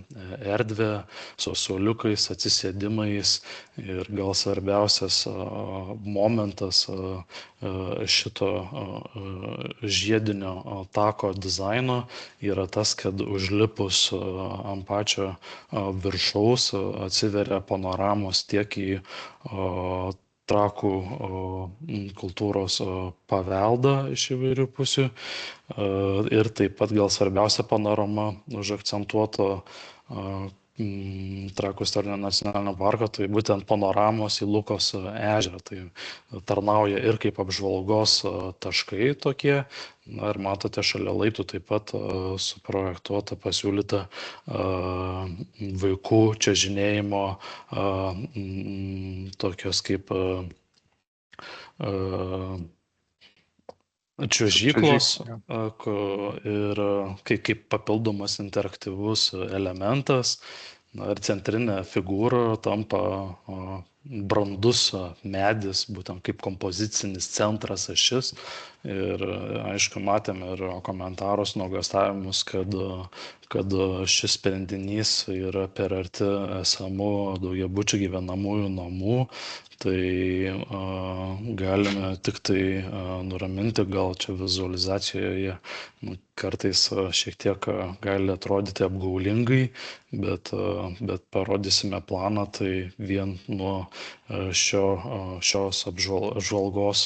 erdvę su suoliukais, atsisėdimais ir gal svarbiausias momentas šito žiedinio tako dizaino yra tas, kad užlipus ant pačio viršaus atsiveria panoramos tiek į Trakų kultūros paveldą iš įvairių pusių ir taip pat gal svarbiausia panorama užakcentuoto Trakų istorinio nacionalinio parko, tai būtent panoramos į Lukos ežerą. Tai tarnauja ir kaip apžvalgos taškai tokie. Na, ir matote, šalia laiptų taip pat suprojektuota, pasiūlyta vaikų čiuožinėjimo tokios kaip čiuožyklos ir kaip papildomas interaktyvus elementas. Na, ir centrinė figūra tampa brandus medis, būtent kaip kompozicinis centras ašis. Ir aišku, matėme ir komentarus, nuogąstavimus, kad šis sprendinys yra per arti esamų daugiabučių gyvenamųjų namų. Tai galime tik tai nuraminti, gal čia vizualizacijoje kartais šiek tiek gali atrodyti apgaulingai, bet parodysime planą, tai vien nuo šios apžvalgos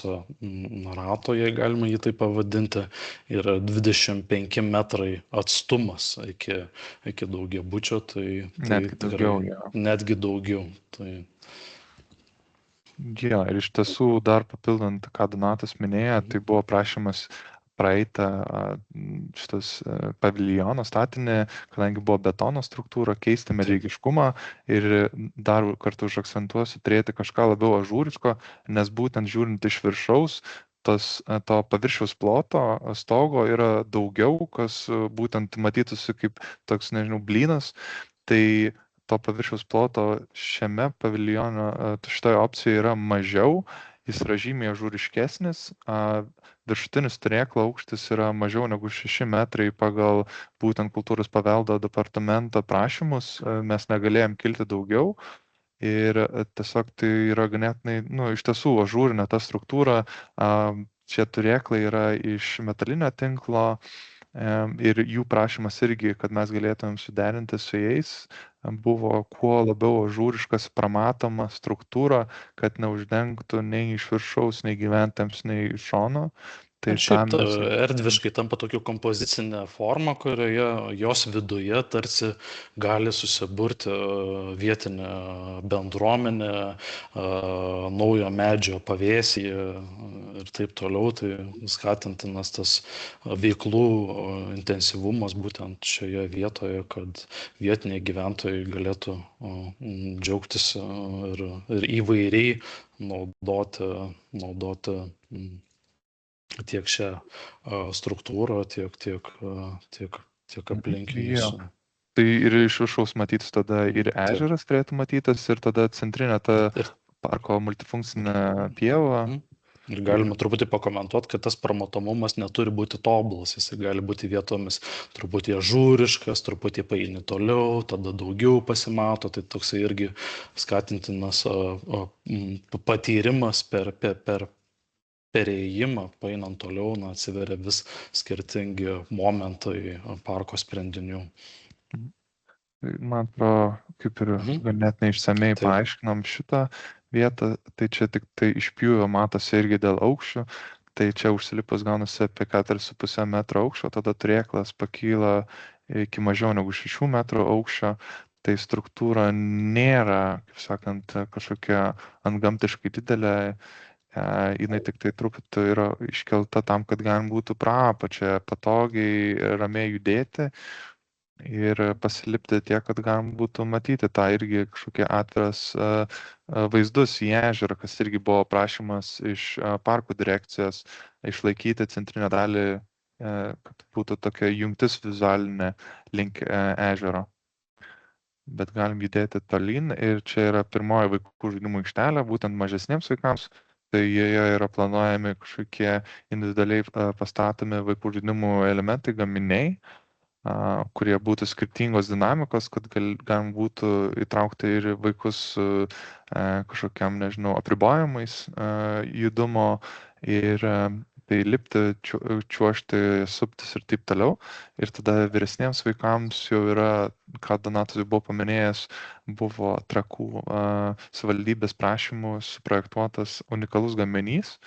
rato, jei galima jį taip pavadinti, yra 25 metrai atstumas iki daugiabučio, tai netgi daugiau. Tai Jo, ir iš tiesų dar papildant, ką Donatas minėjo, tai buvo prašymas praeitą šitas paviljono statinį, kadangi buvo betono struktūra, keisti medžiagiškumą ir dar kartu užakcentuosiu turėti kažką labiau ažūriško, nes būtent žiūrint iš viršaus, to paviršiaus ploto stogo yra daugiau, kas būtent matytųsi kaip toks, nežinau, blynas. Tai to paviršiaus ploto šiame paviljono šitoje opcijoje yra mažiau, jis yra žymiai ažūriškesnis, viršutinis turėklo aukštis yra mažiau negu 6 metrai pagal būtent kultūros paveldo departamento prašymus, mes negalėjom kilti daugiau. Ir tiesiog tai yra ganėtinai, iš tiesų ažūrinė ta struktūra, čia turėklai yra iš metalinio tinklo ir jų prašymas irgi, kad mes galėtumėm suderinti su jais, buvo kuo labiau ažūriškas, pramatoma struktūra, kad neuždengtų nei iš viršaus, nei gyventojams, nei iš šono. Tai šiaip erdviškai tampa tokiu kompozicinė forma, kurioje jos viduje tarsi gali susiburti vietinė bendruomenė, naujo medžio pavėsį ir taip toliau. Tai skatintinas tas veiklų intensyvumas būtent šioje vietoje, kad vietiniai gyventojai galėtų džiaugtis ir įvairiai naudoti tiek šią struktūrą, tiek aplinkinius. Tai ir iš viršaus matytis tada ir ežeras turėtų matytis, ir tada centrinė ta parko multifunkcinė pieva. Ir galima truputį pakomentuoti, kad tas pramatomumas neturi būti tobulas, jis gali būti vietomis truputį ažūriškas, truputį paeini toliau, tada daugiau pasimato, tai toksai irgi skatintinas patyrimas per perėjimą, paeinant toliau, atsiveria vis skirtingi momentai parko sprendinių. Man atrodo, kaip ir ganėtinai išsamei paaiškinom šitą vietą, tai čia tik tai išpjūvio matosi irgi dėl aukščių, tai čia užsilipus gaunasi apie 4,5 metro aukščio, tada turėklas pakyla iki mažiau negu 6 metrų aukščio, tai struktūra nėra, kaip sakant, kažkokia antgamtiškai didelė, jinai tik tai truputį yra iškelta tam, kad galim būtų apačią patogiai, ramiai judėti ir pasilipti tiek, kad galim būtų matyti tą irgi kažkokie atviras vaizdus į ežerą, kas irgi buvo prašymas iš parkų direkcijos išlaikyti centrinę dalį, kad būtų tokia jungtis vizualinė link ežero. Bet galim judėti tolyn ir čia yra pirmoji vaikų žaidimų aikštelė, būtent mažesniems vaikams. Tai joje yra planuojami kažkokie individualiai pastatomi vaikų žaidimų elementai, gaminiai, kurie būtų skirtingos dinamikos, kad galim būtų įtraukti ir vaikus kažkokiam, nežinau, apribojimais judumo ir tai lipti, čiuožti, suptis ir taip toliau. Ir tada vyresniems vaikams jau yra, ką Donatas jau buvo paminėjęs, buvo Trakų savivaldybės prašymų suprojektuotas unikalus gaminys.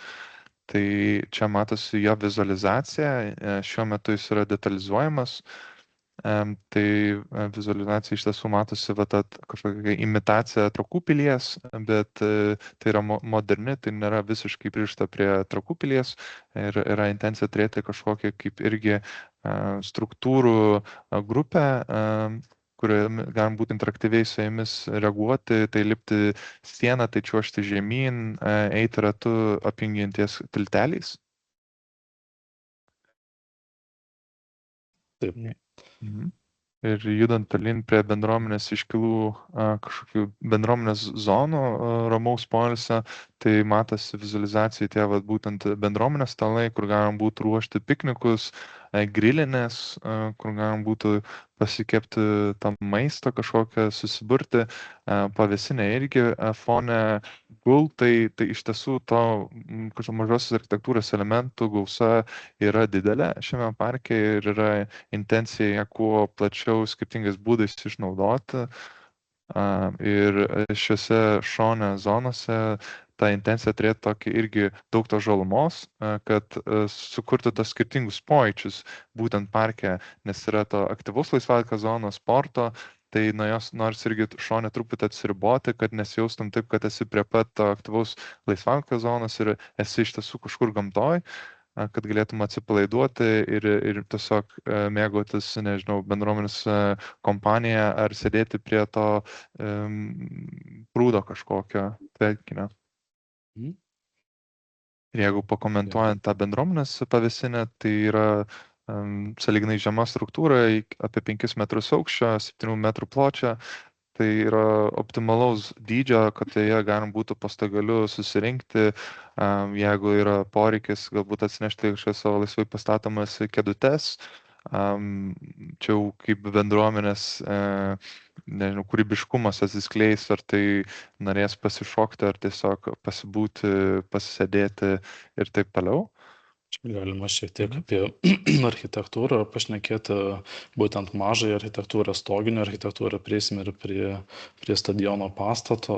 Tai čia matosi jo vizualizacija, šiuo metu jis yra detalizuojamas. Tai vizualizacija iš tiesų matosi kažkokia imitacija Trakų pilies, bet tai yra moderni, tai nėra visiškai pririšta prie Trakų pilies ir yra intencija turėti kažkokią kaip irgi struktūrų grupę, kurioje galim būti interaktyviai su jomis reaguoti, tai lipti sieną, tai čiuožti žemyn, eiti ratu apjungianties tilteliais. Taip. Ir judant tolyn prie bendruomenės iškilų kažkokių bendruomenės zonų ramaus poilsio, tai matosi vizualizacijai tie būtent bendruomenės stalai, kur galim būtų ruošti piknikus, grilinės, kur galim būtų pasikepti tam maisto kažkokią, susiburti, pavėsinė irgi fone gultai, tai iš tiesų to mažosios architektūros elementų gausa yra didelė šiame parke ir yra intencija kuo plačiau skirtingais būdais išnaudoti. Ir šiuose šone zonose ta intencija turėtų tokį irgi daug to žalumos, kad sukurti tos skirtingus pojūčius būtent parke, nes yra to aktyvaus laisvalaikio zonos, sporto, tai nuo jos nors irgi šone truputį atsiriboti, kad nesijaustum taip, kad esi prie pat to aktyvaus laisvalaikio zonos ir esi iš tiesų kažkur gamtoj. kad galėtum atsipalaiduoti ir tiesiog mėgautis, nežinau, bendruomenės kompaniją ar sėdėti prie to prūdo kažkokio tvenkinio. Mhm. Ir jeigu pakomentuojant tą bendruomenės pavėsinę, tai yra sąlyginai žema struktūra, apie 5 metrus aukščio, 7 metrų pločio. Tai yra optimalaus dydžio, kad joje galim būtų pastogaliu susirinkti, jeigu yra poreikis galbūt atsinešti kažkokias savo laisvai pastatomas kėdutes. Čia jau kaip bendruomenės, nežinau, kūrybiškumas atsiskleis, ar tai norės pasišokti, ar tiesiog pasibūti, pasisėdėti ir taip toliau. Galima šiek tiek apie architektūrą pašnekėti, būtent mažai architektūrą, stoginę architektūrą, prieisim ir prie stadiono pastato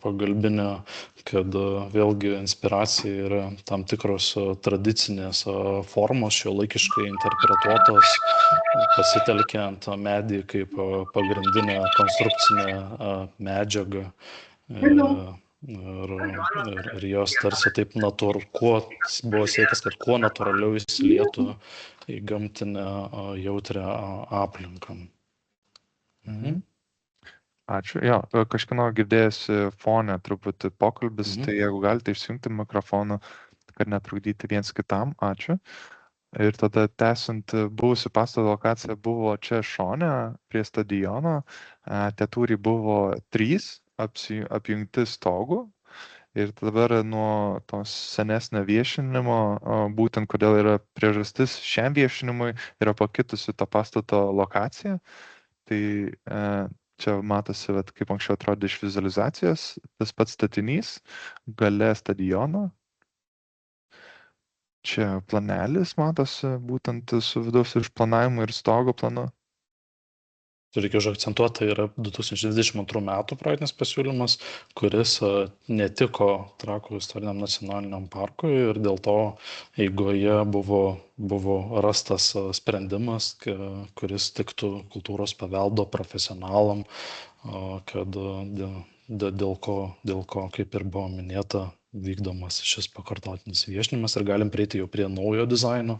pagalbinio, kad vėlgi inspiracija yra tam tikros tradicinės formos, šiuolaikiškai interpretuotos, pasitelkiant medį kaip pagrindinę konstrukcinę medžiagą. Ir jos tarsi taip kuo buvo siekęs, kad kuo natūraliau įsilietų į gamtinę jautrią aplinką. Ačiū. Jo, kažkieno girdėjusi fone truputį pokalbis, tai jeigu galite išsijungti mikrofoną, kad netrukdyti viens kitam. Ačiū. Ir tada tęsiant, buvusi pastato lokacija buvo čia šone, prie stadiono. Tie tūriai buvo 3 apjungti stogų. Ir dabar nuo tos senesnio viešinimo, būtent kodėl yra priežastis šiam viešinimui, yra pakitusi to pastato lokacija. Tai čia matosi, kaip anksčiau atrodė iš vizualizacijos, tas pats statinys, gale stadiono. Čia planelis matosi, būtent su vidaus išplanavimu ir stogo planu. Reikia užakcentuoti, tai yra 2022 metų projektinis pasiūlymas, kuris netiko Trakų istoriniam nacionaliniam parkui ir dėl to eigoje buvo rastas sprendimas, kuris tiktų kultūros paveldo profesionalam, kad dėl ko, kaip ir buvo minėta, vykdomas šis pakartotinis viešinimas ir galim prieiti jau prie naujo dizaino.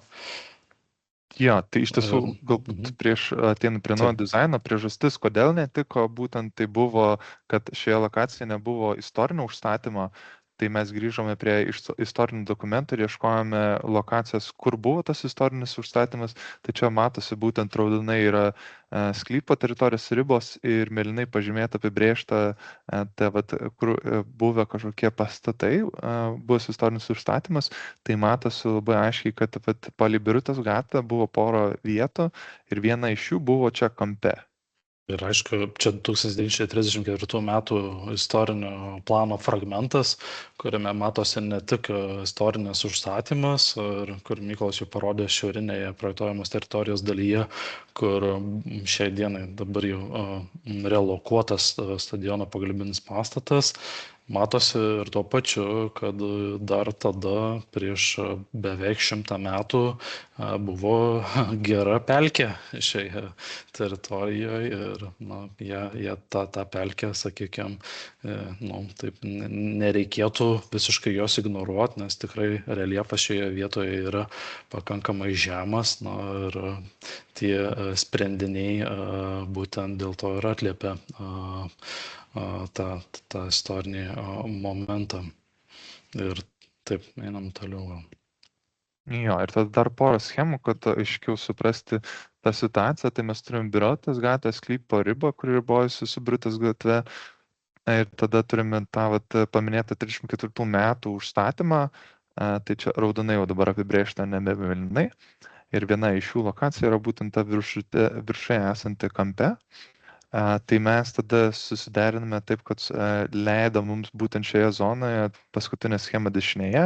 Jo, tai iš tiesų, galbūt prieš ateinant prie naujo dizaino, priežastis, kodėl netiko, būtent tai buvo, kad šioje lokacijoje nebuvo istorinio užstatymo, tai mes grįžome prie istorinių dokumentų ir ieškojame lokacijas, kur buvo tas istorinis užstatymas. Tai čia matosi būtent raudonai yra sklypo teritorijos ribos ir mėlynai pažymėta apibrėžta, kur buvę kažkokie pastatai, buvęs istorinis užstatymas. Tai matosi labai aiškiai, kad palei Birutės gatvę buvo pora vietų ir viena iš jų buvo čia kampe. Ir aišku, čia 1934 metų istorinio plano fragmentas, kuriame matosi ne tik istorinės užstatymas, kur Mykolas jau parodė šiaurinėje projektuojamos teritorijos dalyje, kur šiai dienai dabar jau relokuotas stadiono pagalbinis pastatas. Matosi ir tuo pačiu, kad dar tada prieš beveik 100 metų buvo gera pelkė šioje teritorijoje ir jie tą pelkę, sakykime, taip nereikėtų visiškai jos ignoruoti, nes tikrai reljefas šioje vietoje yra pakankamai žemas ir tie sprendiniai būtent dėl to ir atliepia tą istorinį momentą. Ir taip, einam toliau. Jo, ir tada dar porą schemų, kad aiškiau suprasti tą situaciją. Tai mes turim Birutės gatvės sklypo ribą, kuri ribojasi su Birutės gatve. Ir tada turime tą paminėtą 34 metų užstatymą. Tai čia raudonai jau dabar apibrėžta, nebe mėlynai. Ir viena iš jų lokacija yra būtent ta viršuje esanti kampe. Tai mes tada susideriname taip, kad leido mums būtent šioje zonoje, paskutinė schema dešinėje,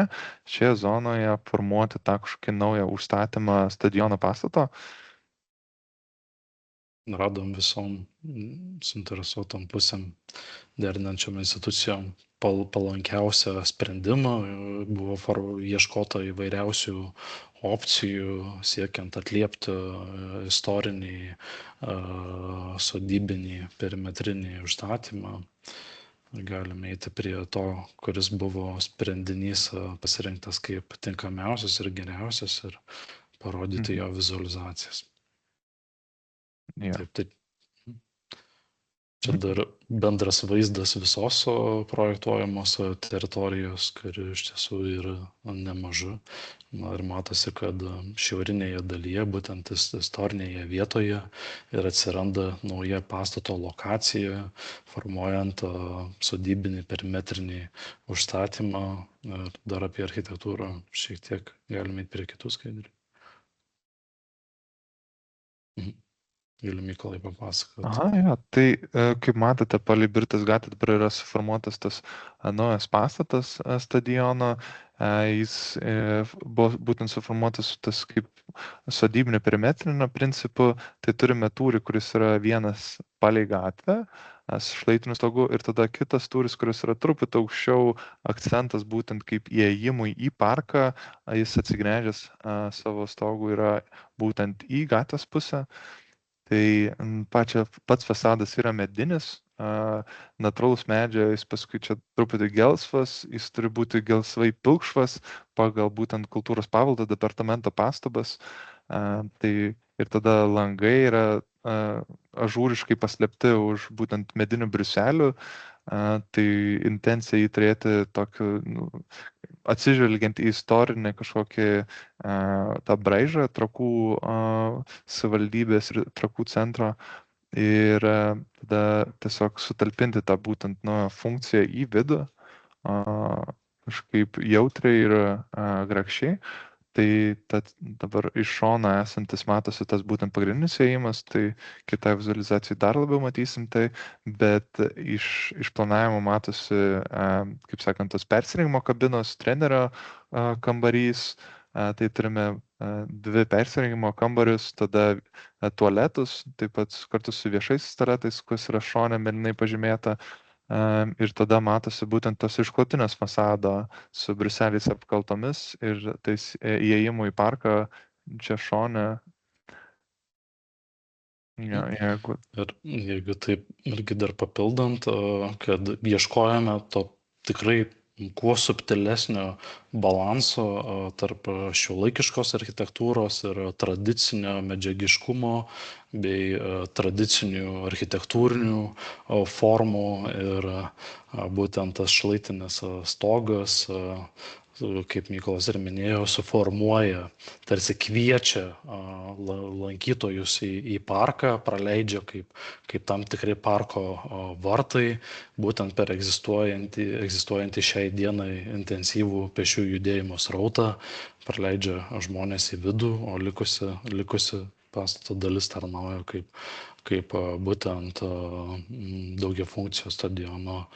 šioje zonoje formuoti tą kažkokį naują užstatymą stadiono pastato. Radom visom suinteresuotom pusėm, derinančiom institucijom palankiausią sprendimą. Buvo ieškota įvairiausių opcijų, siekiant atliepti istorinį, sodybinį, perimetrinį užstatymą. galime eiti prie to, kuris buvo sprendinys pasirinktas kaip tinkamiausias ir geriausias ir parodyti jo vizualizacijas. Jo. Taip, taip. Čia dar bendras vaizdas visos projektuojamos teritorijos, kuri iš tiesų yra nemaža. Ir matosi, kad šiaurinėje dalyje, būtent istorinėje vietoje, ir atsiranda nauja pastato lokacija, formuojant sodybinį perimetrinį užstatymą. Ir dar apie architektūrą šiek tiek galime eiti prie kitų skaidrių. Galiu Mykolai papasakoti. Aha, jo, tai kaip matote, palei Birutės gatvę dabar yra suformuotas tas naujas pastatas stadiono. Jis buvo būtent suformuotas tas kaip sodybinio perimetrinio principu. Tai turime tūrį, kuris yra vienas palei gatvę, su šlaitiniu stogu, ir tada kitas tūris, kuris yra truputį aukščiau, akcentas būtent kaip įėjimui į parką. Jis atsigręžęs savo stogų yra būtent į gatvės pusę. Tai pats fasadas yra medinis, natūralus medžio, jis paskui čia truputį gelsvas, jis turi būti gelsvai pilkšvas pagal būtent kultūros paveldo departamento pastabas. Tai ir tada langai yra ažūriškai paslėpti už būtent medinių briuselių. Tai intencija jį turėti tokiu, atsižvelgiant į istorinę kažkokį tą braižą Trakų savivaldybės ir Trakų centro, ir tada tiesiog sutalpinti tą būtent funkciją į vidų kažkaip jautriai ir grakščiai. Tai dabar iš šono esantis matosi tas būtent pagrindinis įėjimas, tai kitai vizualizacijai dar labiau matysim tai, bet iš planavimo matosi, kaip sakant, tos persirengimo kabinos, trenerio kambarys. Tai turime 2 persirengimo kambarius, tada tualetus, taip pat kartu su viešais tualetais, kas yra šone mėlynai pažymėta. Ir tada matosi būtent tos išklotinės fasado su briuseliais apkaltomis ir tais įėjimų į parką čia šone. Ja, jeigu... Ir jeigu taip irgi dar papildant, kad ieškojame to tikrai kuo subtilesnio balanso tarp šiuolaikiškos architektūros ir tradicinio medžiagiškumo bei tradicinių architektūrinių formų, ir būtent tas šlaitinis stogas, kaip Mykolas ir minėjo, suformuoja, tarsi kviečia lankytojus į parką, praleidžia kaip tam tikri parko vartai, būtent per egzistuojantį šiai dienai intensyvų pėsčių judėjimo srautą, praleidžia žmonės į vidų, o likusi pastato dalis tarnauja kaip būtent daugiafunkcio stadiono